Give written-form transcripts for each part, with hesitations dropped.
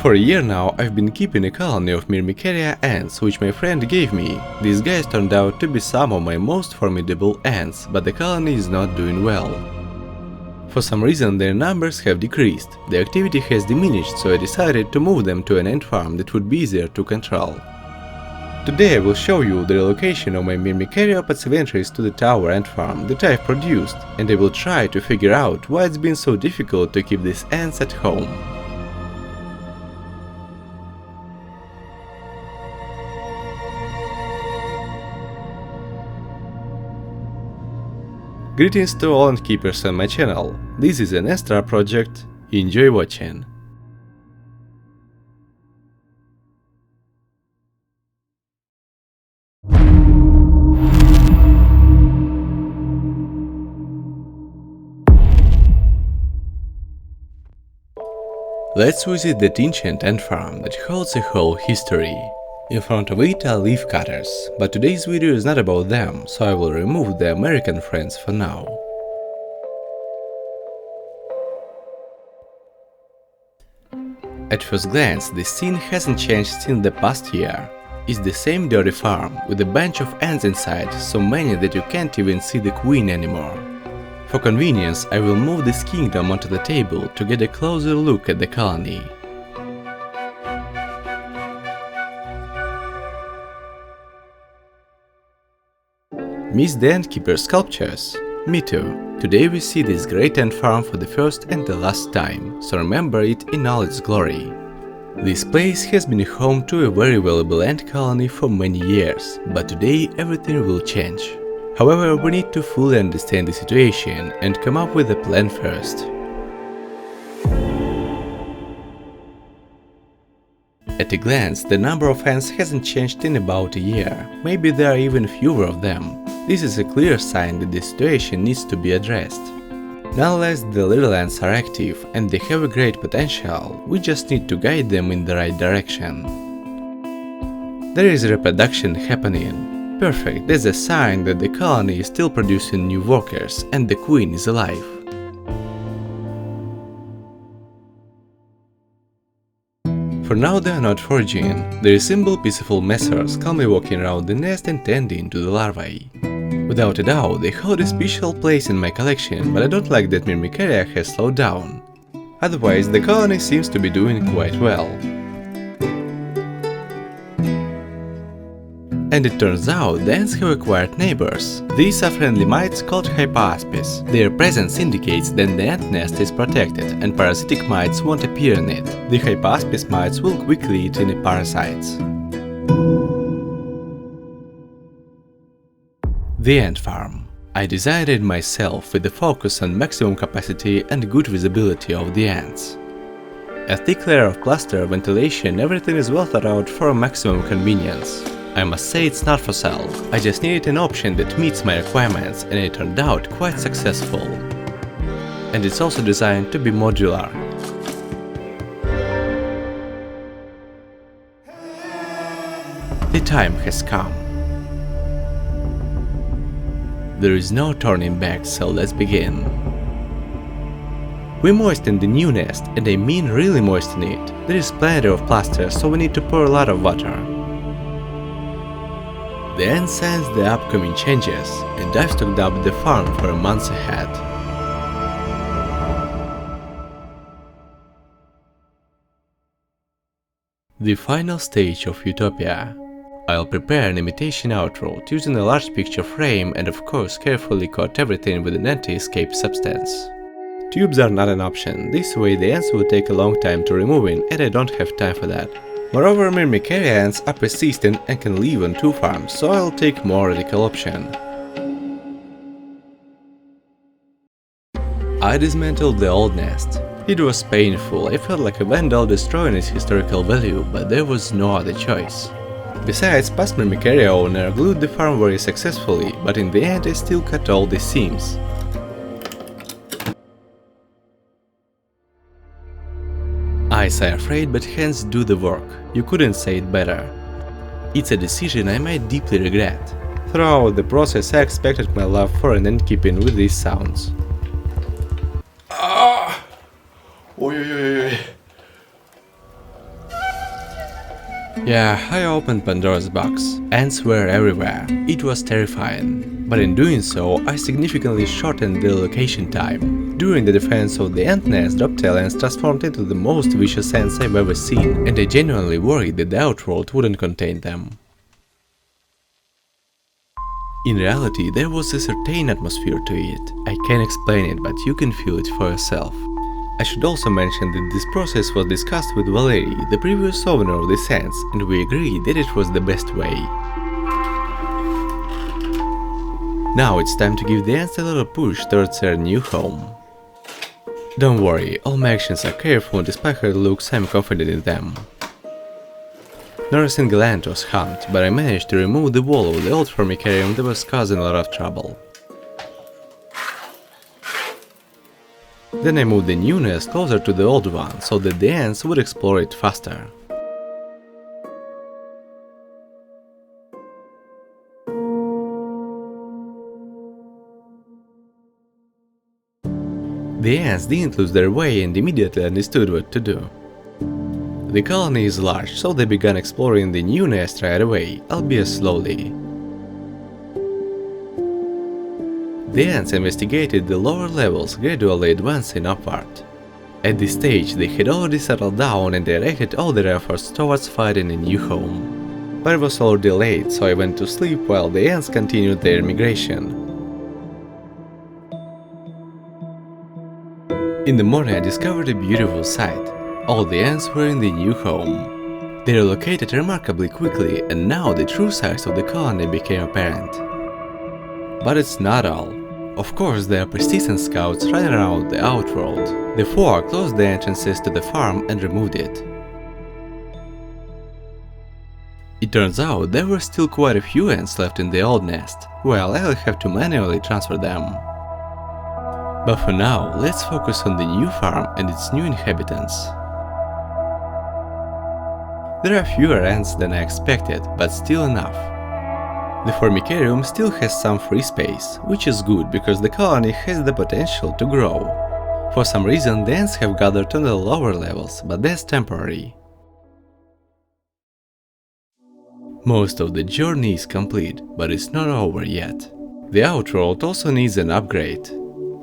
For a year now I've been keeping a colony of Myrmicaria ants, which my friend gave me. These guys turned out to be some of my most formidable ants, but the colony is not doing well. For some reason their numbers have decreased, the activity has diminished, so I decided to move them to an ant farm that would be easier to control. Today I will show you the relocation of my Myrmicaria Opaciventris to the tower ant farm that I've produced, and I will try to figure out why it's been so difficult to keep these ants at home. Greetings to all ant keepers on my channel. This is an extra project. Enjoy watching. Let's visit that ancient ant farm that holds a whole history. In front of it are leaf cutters, but today's video is not about them, so I will remove the American friends for now. At first glance, the scene hasn't changed since the past year. It's the same dirty farm, with a bunch of ants inside, so many that you can't even see the queen anymore. For convenience, I will move this kingdom onto the table to get a closer look at the colony. Miss the ant keeper sculptures? Me too. Today we see this great ant farm for the first and the last time, so remember it in all its glory. This place has been home to a very valuable ant colony for many years, but today everything will change. However, we need to fully understand the situation and come up with a plan first. At a glance, the number of ants hasn't changed in about a year, maybe there are even fewer of them. This is a clear sign that the situation needs to be addressed. Nonetheless, the little ants are active and they have a great potential, we just need to guide them in the right direction. There is reproduction happening. Perfect, that's a sign that the colony is still producing new workers and the queen is alive. For now they are not foraging, they resemble peaceful messers calmly walking around the nest and tending to the larvae. Without a doubt, they hold a special place in my collection, but I don't like that Myrmicaria has slowed down. Otherwise, the colony seems to be doing quite well. And it turns out the ants have acquired neighbors. These are friendly mites called hypaspis. Their presence indicates that the ant nest is protected and parasitic mites won't appear in it. The hypaspis mites will quickly eat any parasites. The ant farm. I designed it myself with a focus on maximum capacity and good visibility of the ants. A thick layer of plaster, ventilation, everything is well thought out for maximum convenience. I must say it's not for sale, I just needed an option that meets my requirements and it turned out quite successful. And it's also designed to be modular. The time has come. There is no turning back, so let's begin. We moisten the new nest, and I mean really moisten it. There is plenty of plaster, so we need to pour a lot of water. The ant sense the upcoming changes, and I've stocked up the farm for months ahead. The final stage of Utopia. I'll prepare an imitation outro using a large picture frame and of course carefully coat everything with an anti-escape substance. Tubes are not an option, this way the ants will take a long time to removing and I don't have time for that. Moreover, Myrmicaria ants are persistent and can live on 2 farms, so I'll take more radical option. I dismantled the old nest. It was painful, I felt like a vandal destroying its historical value, but there was no other choice. Besides, past Myrmicaria owner glued the farm very successfully, but in the end I still cut all the seams. Eyes are afraid, but hands do the work. You couldn't say it better. It's a decision I might deeply regret. Throughout the process I expected my love for an ant keeping with these sounds. Ah! Oi, oi, oi, oi. Yeah, I opened Pandora's box. Ants were everywhere. It was terrifying. But in doing so, I significantly shortened the relocation time. During the defense of the ant nest, Droptail ants transformed into the most vicious ants I've ever seen, and I genuinely worried that the outworld wouldn't contain them. In reality, there was a certain atmosphere to it. I can't explain it, but you can feel it for yourself. I should also mention that this process was discussed with Valery, the previous owner of these ants, and we agreed that it was the best way. Now it's time to give the ants a little push towards their new home. Don't worry, all my actions are careful and despite her looks I'm confident in them. Not a single ant was harmed, but I managed to remove the wall of the old Myrmicarium that was causing a lot of trouble. Then I moved the new nest closer to the old one, so that the ants would explore it faster. The ants didn't lose their way and immediately understood what to do. The colony is large, so they began exploring the new nest right away, albeit slowly. The ants investigated the lower levels, gradually advancing upward. At this stage, they had already settled down and directed all their efforts towards finding a new home. But it was already late, so I went to sleep while the ants continued their migration. In the morning, I discovered a beautiful sight. All the ants were in the new home. They relocated remarkably quickly, and now the true size of the colony became apparent. But it's not all. Of course, there are persistent scouts running around the outworld. The four closed the entrances to the farm and removed it. It turns out there were still quite a few ants left in the old nest. Well, I'll have to manually transfer them. But for now, let's focus on the new farm and its new inhabitants. There are fewer ants than I expected, but still enough. The Myrmicarium still has some free space, which is good because the colony has the potential to grow. For some reason, the ants have gathered on the lower levels, but that's temporary. Most of the journey is complete, but it's not over yet. The outworld also needs an upgrade.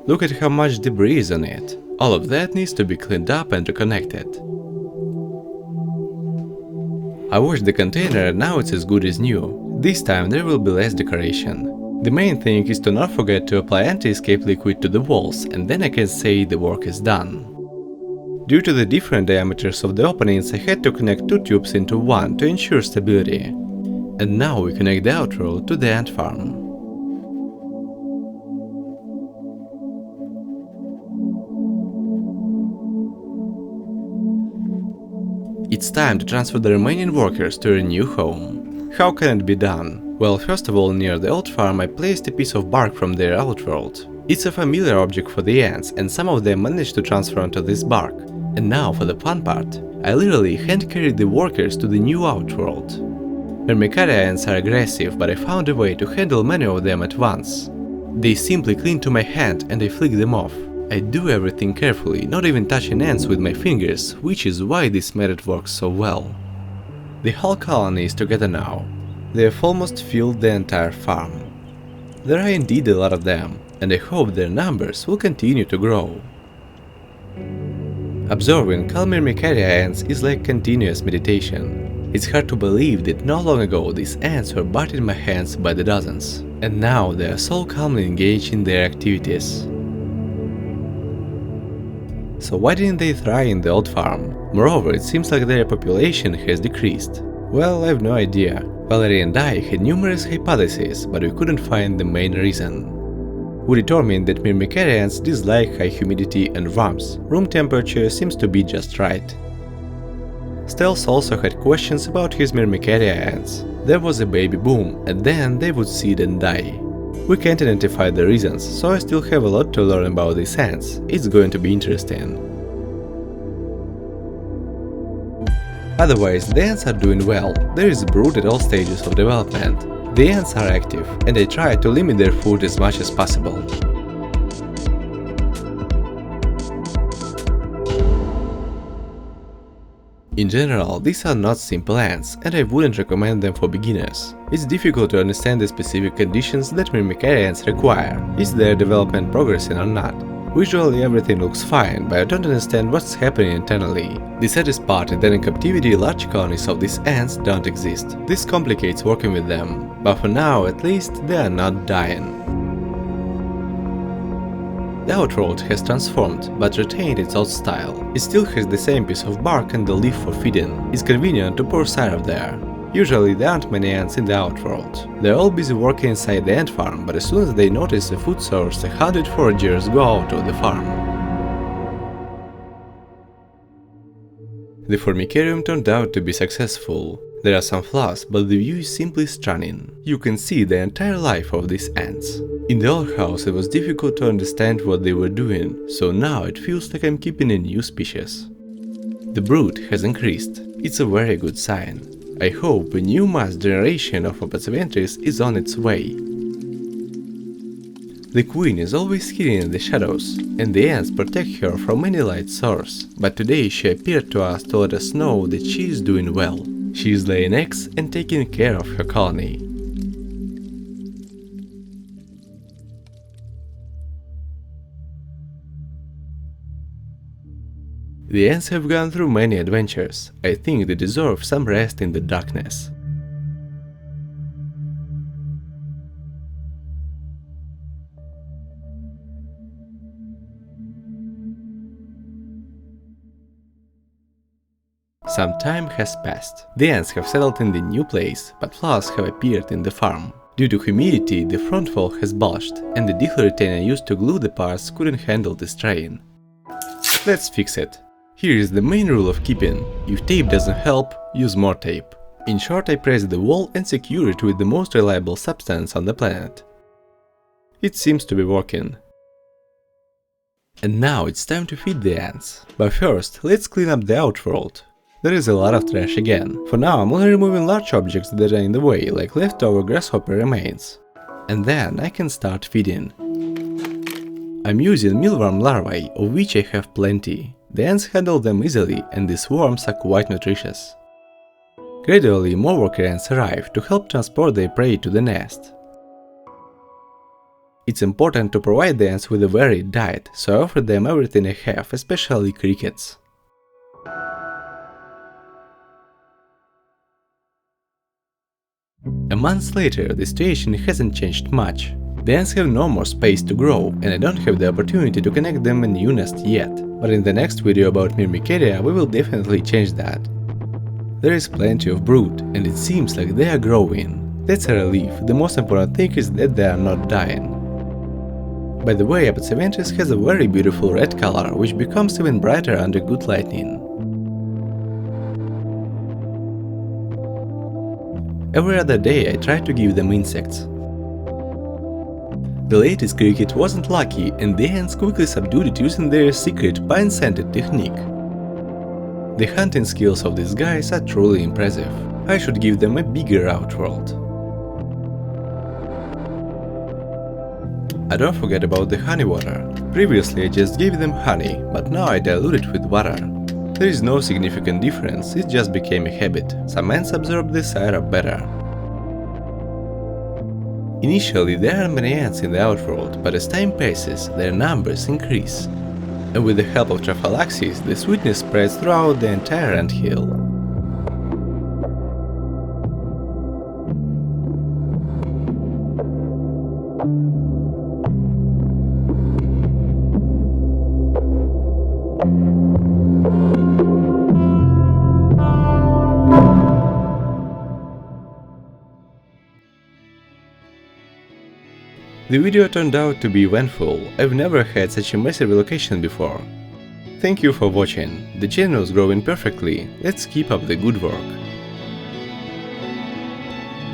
Look at how much debris is on it. All of that needs to be cleaned up and reconnected. I washed the container and now it's as good as new. This time there will be less decoration. The main thing is to not forget to apply anti-escape liquid to the walls, and then I can say the work is done. Due to the different diameters of the openings, I had to connect two tubes into one to ensure stability. And now we connect the outworld to the ant farm. It's time to transfer the remaining workers to a new home. How can it be done? Well, first of all, near the old farm I placed a piece of bark from their outworld. It's a familiar object for the ants, and some of them managed to transfer onto this bark. And now for the fun part. I literally hand-carried the workers to the new outworld. Myrmicaria ants are aggressive, but I found a way to handle many of them at once. They simply cling to my hand and I flick them off. I do everything carefully, not even touching ants with my fingers, which is why this method works so well. The whole colony is together now. They have almost filled the entire farm. There are indeed a lot of them, and I hope their numbers will continue to grow. Observing calm Myrmicaria ants is like continuous meditation. It's hard to believe that not long ago these ants were biting my hands by the dozens, and now they are so calmly engaged in their activities. So why didn't they thrive in the old farm? Moreover, it seems like their population has decreased. Well, I have no idea. Valerie and I had numerous hypotheses, but we couldn't find the main reason. We determined that Myrmicaria ants dislike high humidity and warmth. Room temperature seems to be just right. Stealth also had questions about his Myrmicaria ants. There was a baby boom, and then they would seed and die. We can't identify the reasons, so I still have a lot to learn about these ants. It's going to be interesting. Otherwise, the ants are doing well. There is brood at all stages of development. The ants are active, and they try to limit their food as much as possible. In general, these are not simple ants, and I wouldn't recommend them for beginners. It's difficult to understand the specific conditions that Myrmicaria ants require. Is their development progressing or not? Visually everything looks fine, but I don't understand what's happening internally. The saddest part is that in captivity large colonies of these ants don't exist. This complicates working with them, but for now at least they are not dying. The outworld has transformed, but retained its old style. It still has the same piece of bark and the leaf for feeding. It's convenient to pour syrup there. Usually there aren't many ants in the outworld. They're all busy working inside the ant farm, but as soon as they notice a food source, 100 foragers go out of the farm. The Formicarium turned out to be successful. There are some flaws, but the view is simply stunning. You can see the entire life of these ants. In the old house it was difficult to understand what they were doing, so now it feels like I'm keeping a new species. The brood has increased. It's a very good sign. I hope a new mass generation of Opaciventris is on its way. The queen is always hidden in the shadows, and the ants protect her from any light source, but today she appeared to us to let us know that she is doing well. She is laying eggs and taking care of her colony. The ants have gone through many adventures. I think they deserve some rest in the darkness. Some time has passed. The ants have settled in the new place, but flaws have appeared in the farm. Due to humidity, the front wall has bulged, and the decal retainer used to glue the parts couldn't handle the strain. Let's fix it. Here is the main rule of keeping. If tape doesn't help, use more tape. In short, I press the wall and secure it with the most reliable substance on the planet. It seems to be working. And now it's time to feed the ants. But first, let's clean up the outworld. There is a lot of trash again. For now I'm only removing large objects that are in the way, like leftover grasshopper remains. And then I can start feeding. I'm using mealworm larvae, of which I have plenty. The ants handle them easily, and these worms are quite nutritious. Gradually more worker ants arrive to help transport their prey to the nest. It's important to provide the ants with a varied diet, so I offer them everything I have, especially crickets. A month later, the situation hasn't changed much. The ants have no more space to grow, and I don't have the opportunity to connect them a new nest yet. But in the next video about Myrmicaria we will definitely change that. There is plenty of brood, and it seems like they are growing. That's a relief. The most important thing is that they are not dying. By the way, Opaciventris has a very beautiful red color, which becomes even brighter under good lighting. Every other day I try to give them insects. The latest cricket wasn't lucky, and the ants quickly subdued it using their secret pine-scented technique. The hunting skills of these guys are truly impressive. I should give them a bigger outworld. I don't forget about the honey water. Previously I just gave them honey, but now I dilute it with water. There is no significant difference, it just became a habit. Some ants absorb the syrup better. Initially there are many ants in the outworld, but as time passes, their numbers increase. And with the help of trophallaxis, the sweetness spreads throughout the entire anthill. The video turned out to be eventful. I've never had such a massive relocation before. Thank you for watching. The channel is growing perfectly. Let's keep up the good work.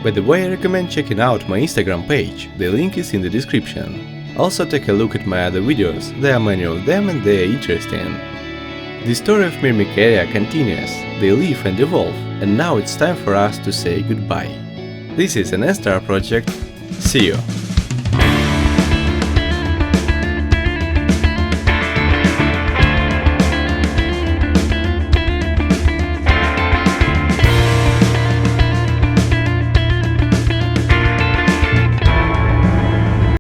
By the way, I recommend checking out my Instagram page. The link is in the description. Also take a look at my other videos. There are many of them and they are interesting. The story of Myrmicaria continues. They live and evolve, and now it's time for us to say goodbye. This is an S-Star project. See you!